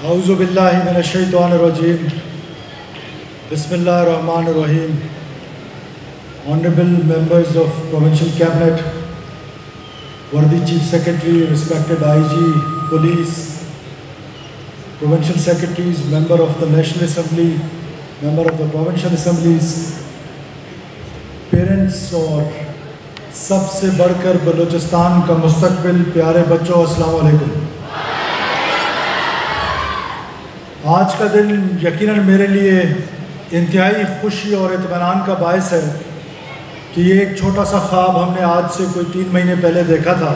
اعوذ باللہ من الشیطان الرجیم بسم اللہ الرحمن الرحیم. Honorable members of Provincial Cabinet, worthy Chief Secretary, respected IG, Police, Provincial Secretaries, Member of the National Assembly, Member of the Provincial Assemblies, Parents اور سب سے بڑھ کر بلوچستان کا مستقبل پیارے بچوں، السلام علیکم. آج کا دن یقیناً میرے لیے انتہائی خوشی اور اطمینان کا باعث ہے کہ یہ ایک چھوٹا سا خواب ہم نے آج سے کوئی 3 مہینے پہلے دیکھا تھا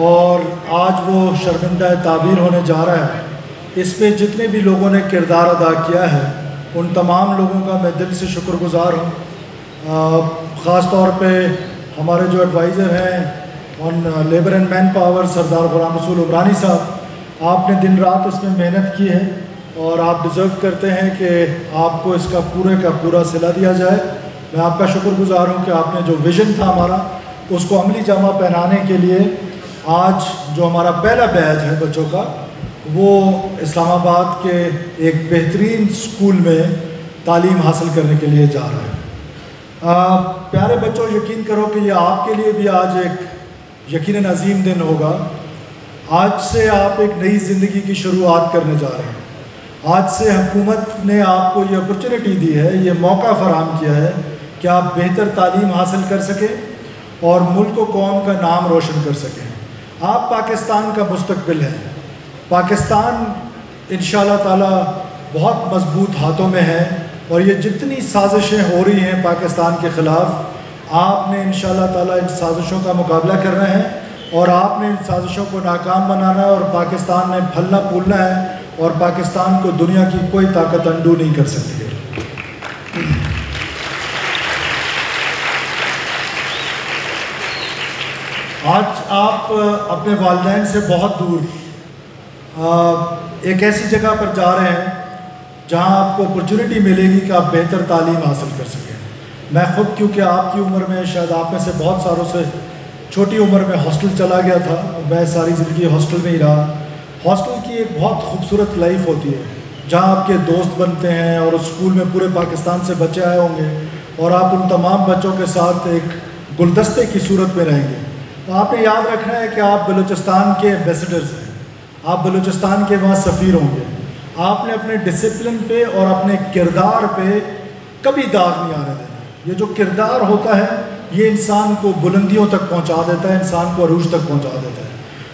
اور آج وہ شرمندہ تعبیر ہونے جا رہا ہے. اس پہ جتنے بھی لوگوں نے کردار ادا کیا ہے ان تمام لوگوں کا میں دل سے شکر گزار ہوں. خاص طور پہ ہمارے جو ایڈوائزر ہیں آن لیبر اینڈ مین پاور سردار غلام رسول عمرانی صاحب، آپ نے دن رات اس میں محنت کی ہے اور آپ ڈیزرو کرتے ہیں کہ آپ کو اس کا پورے کا پورا صلہ دیا جائے. میں آپ کا شکر گزار ہوں کہ آپ نے جو ویژن تھا ہمارا اس کو عملی جامہ پہنانے کے لیے آج جو ہمارا پہلا بیچ ہے بچوں کا وہ اسلام آباد کے ایک بہترین اسکول میں تعلیم حاصل کرنے کے لیے جا رہا ہے. پیارے بچوں، یقین کرو کہ یہ آپ کے لیے بھی آج ایک یقیناً عظیم دن ہوگا. آج سے آپ ایک نئی زندگی کی شروعات کرنے جا رہے ہیں. آج سے حکومت نے آپ کو یہ اپرچونٹی دی ہے، یہ موقع فراہم کیا ہے کہ آپ بہتر تعلیم حاصل کر سکیں اور ملک و قوم کا نام روشن کر سکیں. آپ پاکستان کا مستقبل ہے. پاکستان انشاءاللہ تعالی بہت مضبوط ہاتھوں میں ہے اور یہ جتنی سازشیں ہو رہی ہیں پاکستان کے خلاف، آپ نے انشاءاللہ تعالی ان سازشوں کا مقابلہ کرنا ہے اور آپ نے ان سازشوں کو ناکام بنانا ہے اور پاکستان نے پھلنا پھولنا ہے اور پاکستان کو دنیا کی کوئی طاقت انڈو نہیں کر سکتی ہے. آج آپ اپنے والدین سے بہت دور ایک ایسی جگہ پر جا رہے ہیں جہاں آپ کو اپرچونٹی ملے گی کہ آپ بہتر تعلیم حاصل کر سکیں. میں خود کیونکہ آپ کی عمر میں شاید آپ میں سے بہت ساروں سے چھوٹی عمر میں ہاسٹل چلا گیا تھا اور میں ساری زندگی ہاسٹل میں ہی رہا. ہاسٹل کی ایک بہت خوبصورت لائف ہوتی ہے جہاں آپ کے دوست بنتے ہیں اور اسکول میں پورے پاکستان سے بچے آئے ہوں گے اور آپ ان تمام بچوں کے ساتھ ایک گلدستے کی صورت میں رہیں گے. تو آپ نے یاد رکھنا ہے کہ آپ بلوچستان کے ایمبیسڈرز ہیں، آپ بلوچستان کے وہاں سفیر ہوں گے. آپ نے اپنے ڈسپلن پہ اور اپنے کردار پہ کبھی داغ نہیں آنے دینا. یہ جو کردار ہوتا ہے یہ انسان کو بلندیوں تک پہنچا دیتا ہے، انسان کو عروج تک پہنچا دیتا ہے.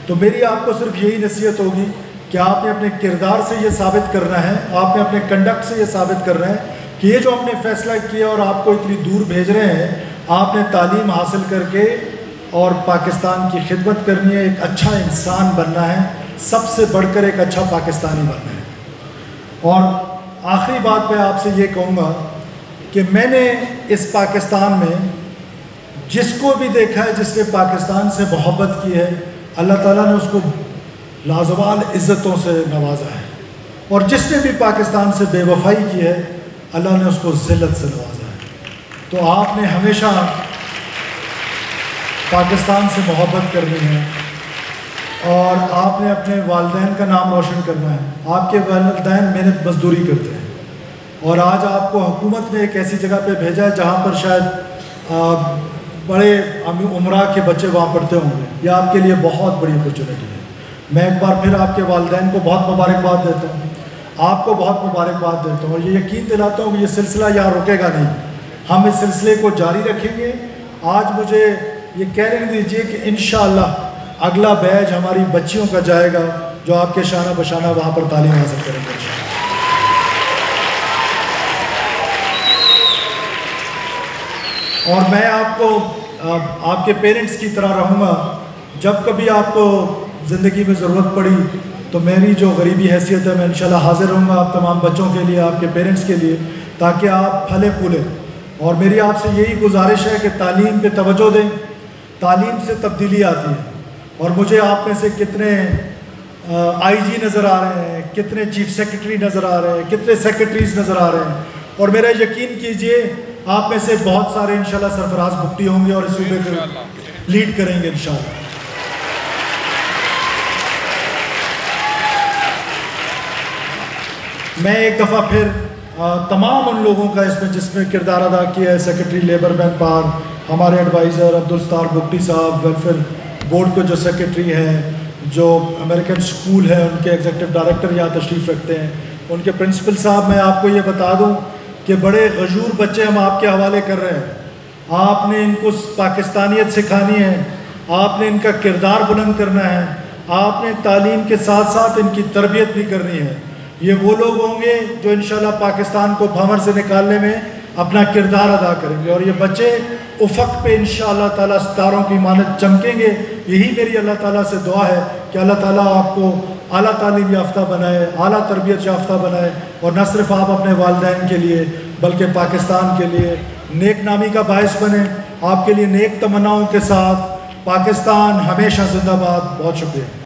تو میری آپ کو صرف یہی نصیحت ہوگی کہ آپ نے اپنے کردار سے یہ ثابت کرنا ہے، آپ نے اپنے کنڈکٹ سے یہ ثابت کرنا ہے کہ یہ جو ہم نے فیصلہ کیا اور آپ کو اتنی دور بھیج رہے ہیں، آپ نے تعلیم حاصل کر کے اور پاکستان کی خدمت کرنی ہے، ایک اچھا انسان بننا ہے، سب سے بڑھ کر ایک اچھا پاکستانی بننا ہے. اور آخری بات میں آپ سے یہ کہوں گا کہ میں نے اس پاکستان میں جس کو بھی دیکھا ہے، جس نے پاکستان سے محبت کی ہے، اللہ تعالیٰ نے اس کو لازوال عزتوں سے نوازا ہے اور جس نے بھی پاکستان سے بے وفائی کی ہے اللہ نے اس کو ذلت سے نوازا ہے. تو آپ نے ہمیشہ پاکستان سے محبت کرنی ہے اور آپ نے اپنے والدین کا نام روشن کرنا ہے. آپ کے والدین محنت مزدوری کرتے ہیں اور آج آپ کو حکومت نے ایک ایسی جگہ پہ بھیجا ہے جہاں پر شاید بڑے عمرہ کے بچے وہاں پڑھتے ہوں گے. یہ آپ کے لیے بہت بڑی اپرچونٹی ہے. میں ایک بار پھر آپ کے والدین کو بہت مبارکباد دیتا ہوں، آپ کو بہت مبارکباد دیتا ہوں اور یہ یقین دلاتا ہوں کہ یہ سلسلہ یہاں رکے گا نہیں، ہم اس سلسلے کو جاری رکھیں گے. آج مجھے یہ کہنے دیجیے کہ انشاءاللہ اگلا بیچ ہماری بچیوں کا جائے گا جو آپ کے شانہ بشانہ وہاں پر تعلیم حاصل کریں گے انشاءاللہ. اور میں آپ کو آپ کے پیرنٹس کی طرح رہوں گا. جب کبھی آپ کو زندگی میں ضرورت پڑی تو میری جو غریبی حیثیت ہے میں انشاءاللہ حاضر رہوں گا آپ تمام بچوں کے لیے، آپ کے پیرنٹس کے لیے، تاکہ آپ پھلے پھولیں. اور میری آپ سے یہی گزارش ہے کہ تعلیم پہ توجہ دیں. تعلیم سے تبدیلی آتی ہے اور مجھے آپ میں سے کتنے آئی جی نظر آ رہے ہیں، کتنے چیف سیکرٹری نظر آ رہے ہیں، کتنے سیکرٹریز نظر آ رہے ہیں اور میرا یقین کیجئے آپ میں سے بہت سارے انشاءاللہ سرفراز بھگتی ہوں گے اور اس صوبے کو لیڈ کریں گے انشاءاللہ. میں ایک دفعہ پھر تمام ان لوگوں کا اس میں جس میں کردار ادا کیا ہے، سیکرٹری لیبر مین پار، ہمارے ایڈوائزر عبدالستار بگٹی صاحب، ویلفیئر بورڈ کو جو سیکرٹری ہیں، جو امریکن اسکول ہے ان کے ایگزیکٹو ڈائریکٹر یہاں تشریف رکھتے ہیں، ان کے پرنسپل صاحب، میں آپ کو یہ بتا دوں کہ بڑے غیور بچے ہم آپ کے حوالے کر رہے ہیں۔ آپ نے ان کو پاکستانیت سکھانی ہے، آپ نے ان کا کردار بلند کرنا ہے، آپ نے تعلیم کے ساتھ ساتھ ان کی تربیت بھی کرنی ہے۔ یہ وہ لوگ ہوں گے جو انشاءاللہ پاکستان کو بھنور سے نکالنے میں اپنا کردار ادا کریں گے، اور یہ بچے افق پہ انشاءاللہ تعالیٰ ستاروں کی مانند چمکیں گے۔ یہی میری اللہ تعالیٰ سے دعا ہے کہ اللہ تعالیٰ آپ کو اعلیٰ تعلیم یافتہ بنائے، اعلیٰ تربیت یافتہ بنائے، اور نہ صرف آپ اپنے والدین کے لیے بلکہ پاکستان کے لیے نیک نامی کا باعث بنے۔ آپ کے لیے نیک تمناؤں کے ساتھ پاکستان ہمیشہ زندہ باد۔ بہت شکریہ۔